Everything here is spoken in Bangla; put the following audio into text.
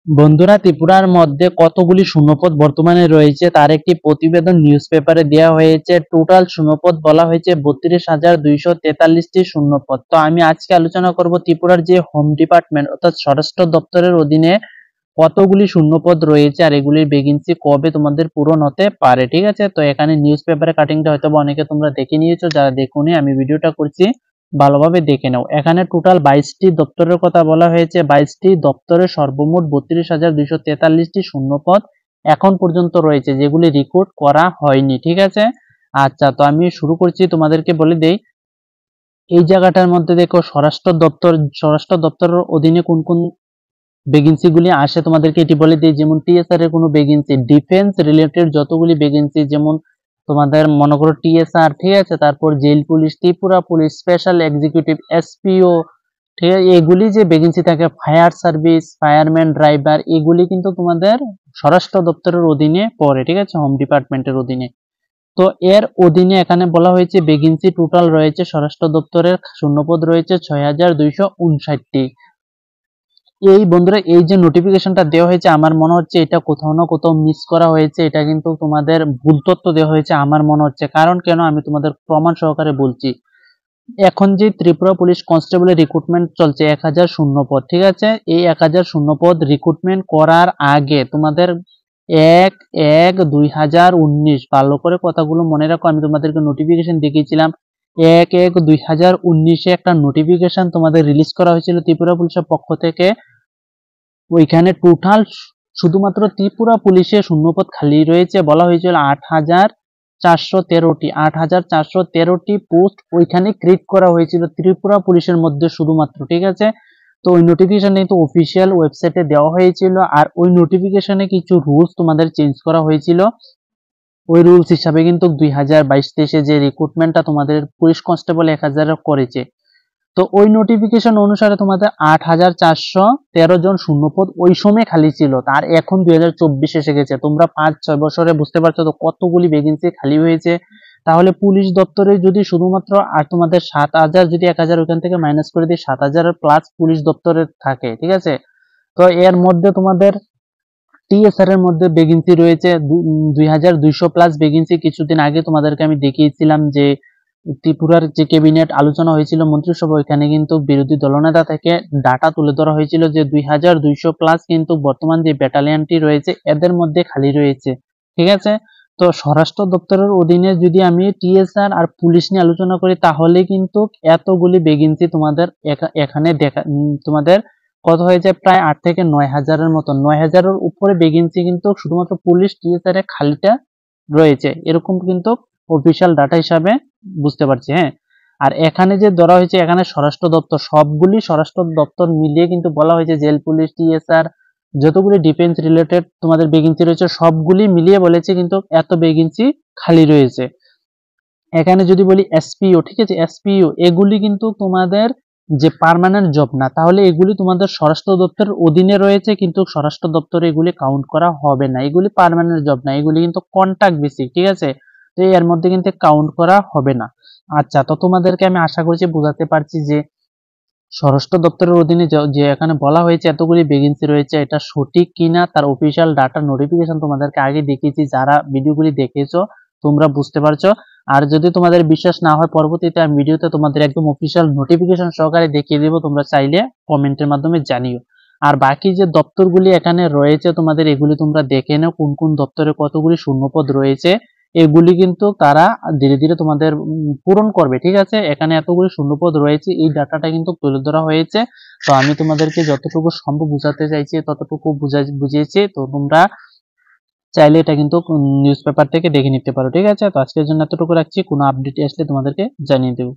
বন্ধুরা, ত্রিপুরার মধ্যে কতগুলি শূন্যপদ বর্তমানে রয়েছে তার একটি প্রতিবেদন নিউজ পেপারে দেওয়া হয়েছে। টোটাল শূন্যপদ বলা হয়েছে 32,243টি শূন্যপদ। তো আমি আজকে আলোচনা করব ত্রিপুরার যে হোম ডিপার্টমেন্ট অর্থাৎ স্বরাষ্ট্র দপ্তরের অধীনে কতগুলি শূন্যপদ রয়েছে আর এগুলির ভ্যাকেন্সি কবে তোমাদের পূরণ হতে পারে। ঠিক আছে, তো এখানে নিউজ পেপারে কাটিংটা হয়তো অনেকে তোমরা দেখে নিয়েছো, যারা দেখোনি আমি ভিডিওটা করছি, ভালোভাবে দেখে নাও। এখানে টোটাল 22টি দপ্তরের কথা বলা হয়েছে। 22টি দপ্তরে সর্বমোট 32,243টি শূন্যপদ এখন পর্যন্ত রয়েছে, যেগুলি রিক্রুট করা হয়নি। ঠিক আছে, আচ্ছা, তো আমি শুরু করছি, তোমাদেরকে বলে দেই। এই জায়গাটার মধ্যে দেখো স্বরাষ্ট্র দপ্তরের অধীনে কোন কোন ভ্যাকেন্সি গুলি আসে তোমাদেরকে এটি বলে দিই। যেমন টিএসআর এর কোনো ভ্যাকেন্সি, ডিফেন্স রিলেটেড যতগুলি ভ্যাকেন্সি, যেমন তোমাদের মনে করো টিএসআর, ঠিক আছে, তারপর jail police, Tripura police, special executive, SPO, ঠিক আছে, এগুলি যে ভ্যাকেন্সি থাকে, ফায়ার সার্ভিস, ফায়ারম্যান, ড্রাইভার, এগুলি কিন্তু তোমাদের স্বরাষ্ট্র দপ্তরের অধীনে পড়ে। ঠিক আছে, হোম ডিপার্টমেন্টের অধীনে। তো এর অধীনে এখানে বলা হয়েছে ভ্যাকেন্সি টোটাল রয়েছে স্বরাষ্ট্র দপ্তরের শূন্যপদ রয়েছে 6,259টি। এই বন্ধুরা, এই যে নোটিফিকেশনটা দেওয়া হয়েছে, আমার মনে হচ্ছে এটা কোথাও না কোথাও মিস করা হয়েছে। এটা কিন্তু তোমাদের ভুল তথ্য দেওয়া হয়েছে আমার মনে হচ্ছে। কারণ কেন, আমি তোমাদের প্রমাণ সহকারে বলছি। এখন যে ত্রিপুরা পুলিশ কনস্টেবলের রিক্রুটমেন্ট চলছে 1000 শূন্যপদ, ঠিক আছে, এই 1000 শূন্যপদ রিক্রুটমেন্ট করার আগে তোমাদের 1/1/2019, ভালো করে কথাগুলো মনে রাখো, আমি তোমাদেরকে নোটিফিকেশন দেখিয়েছিলাম। 1/1/2019 একটা নোটিফিকেশন তোমাদের রিলিজ করা হয়েছিল ত্রিপুরা পুলিশের পক্ষ থেকে। ওইখানে টোটাল শুধুমাত্র ত্রিপুরা পুলিশে শূন্যপদ খালি রয়েছে, বলা হয়েছিল 8,413টি পোস্ট ওইখানে ক্রিয়েট করা হয়েছিল ত্রিপুরা পুলিশের মধ্যে শুধুমাত্র। ঠিক আছে, তো ওই নোটিফিকেশন কিন্তু অফিসিয়াল ওয়েবসাইটে দেওয়া হয়েছিল, আর ওই নোটিফিকেশনে কিছু রুলস তোমাদের চেঞ্জ করা হয়েছিল। ওই রুলস হিসাবে কিন্তু 2022-23 যে রিক্রুটমেন্টটা তোমাদের পুলিশ কনস্টেবল 1000 করেছে, তো ওই নোটিফিকেশন অনুসারে তোমাদের 8,413 জন শূন্যপদ ওই সময় খালি ছিল। তার এখন 2024 এসে গেছে, তোমরা 5-6 বছরে বুঝতে পারছো তো কতগুলি ভ্যাকেন্সি খালি হয়েছে। তাহলে পুলিশ দপ্তরে যদি শুধুমাত্র আর তোমাদের 7,000, যদি 1000 ওখান থেকে মাইনাস করে দিই, 7,000 প্লাস পুলিশ দপ্তরে থাকে। ঠিক আছে, তো এর মধ্যে তোমাদের টিএসআর এর মধ্যে ভ্যাকেন্সি রয়েছে 2,200 প্লাস ভ্যাকেন্সি। কিছুদিন আগে তোমাদেরকে আমি দেখিয়েছিলাম যে ত্রিপুরার যে ক্যাবিনেট আলোচনা হয়েছিল মন্ত্রিসভা, ওইখানে কিন্তু বিরোধী দলনেতা থেকে ডাটা তুলে ধরা হয়েছিল যে 2,200 প্লাস কিন্তু বর্তমান যে ব্যাটালিয়নটি রয়েছে এদের মধ্যে খালি রয়েছে। ঠিক আছে, তো স্বরাষ্ট্র দপ্তরের অধীনে যদি আমি টিএসআর আর পুলিশ নিয়ে আলোচনা করি, তাহলে কিন্তু এতগুলি ভ্যাকেন্সি তোমাদের এখানে তোমাদের কত হয়ে যায়, প্রায় 8 থেকে 9,000-এর মতো, 9,000-এর উপরে ভ্যাকেন্সি কিন্তু শুধুমাত্র পুলিশ টিএসআর এ খালিটা রয়েছে, এরকম কিন্তু অফিসিয়াল ডাটা হিসাবে বুঝতে পারছি। হ্যাঁ, আর এখানে যে ধরা হয়েছে, এখানে স্বরাষ্ট্র দপ্তর, সবগুলি স্বরাষ্ট্র দপ্তর মিলিয়ে কিন্তু বলা হয়েছে জেল পুলিশ, টিএসআর, যতগুলি ডিফেন্স রিলেটেড তোমাদের ভ্যাকেন্সি রয়েছে সবগুলি মিলিয়ে বলেছে কিন্তু এত ভ্যাকেন্সি খালি রয়েছে। এখানে যদি বলি এসপিও, ঠিক আছে, এসপিও এগুলি কিন্তু তোমাদের যে পার্মানেন্ট জব না, তাহলে এগুলি তোমাদের স্বরাষ্ট্র দপ্তরের অধীনে রয়েছে, কিন্তু স্বরাষ্ট্র দপ্তরে এগুলি কাউন্ট করা হবে না। এগুলি পার্মানেন্ট জব না, এগুলি কিন্তু কন্ট্রাক্ট বেসিক। ঠিক আছে, তো এর মধ্যে কিন্তু কাউন্ট করা হবে না। আচ্ছা, তো তোমাদেরকে আমি আশা করছি বোঝাতে পারছি যে স্বরাষ্ট্র দপ্তরের অধীনে যে এখানে বলা হয়েছে এতগুলি ভ্যাকেন্সি রয়েছে, এটা সঠিক কিনা তার অফিসিয়াল ডাটা নোটিফিকেশন তোমাদেরকে আগে দেখিয়েছি। যারা ভিডিওগুলি দেখেছো তোমরা বুঝতে পারছো। আর যদি তোমাদের বিশ্বাস না হয়, পরবর্তীতে আমি ভিডিওতে তোমাদের একদম অফিসিয়াল নোটিফিকেশন সহকারে দেখিয়ে দেবো, তোমরা চাইলে কমেন্টের মাধ্যমে জানিও। আর বাকি যে দপ্তরগুলি এখানে রয়েছে তোমাদের, এগুলি তোমরা দেখে নাও কোন কোন দপ্তরে কতগুলি শূন্যপদ রয়েছে। এগুলি কিন্তু তারা ধীরে ধীরে তোমাদের পূরণ করবে। ঠিক আছে, এখানে এতগুলি শূন্যপদ রয়েছে, এই ডাটাটা কিন্তু তুলে ধরা হয়েছে। তো আমি তোমাদেরকে যতটুকু সম্ভব বুঝাতে চাইছি ততটুকু বুঝিয়েছি। তো তোমরা চাইলে এটা কিন্তু নিউজ পেপার থেকে দেখে নিতে পারো। ঠিক আছে, তো আজকের জন্য এতটুকু রাখছি, কোনো আপডেট আসলে তোমাদেরকে জানিয়ে দেবো।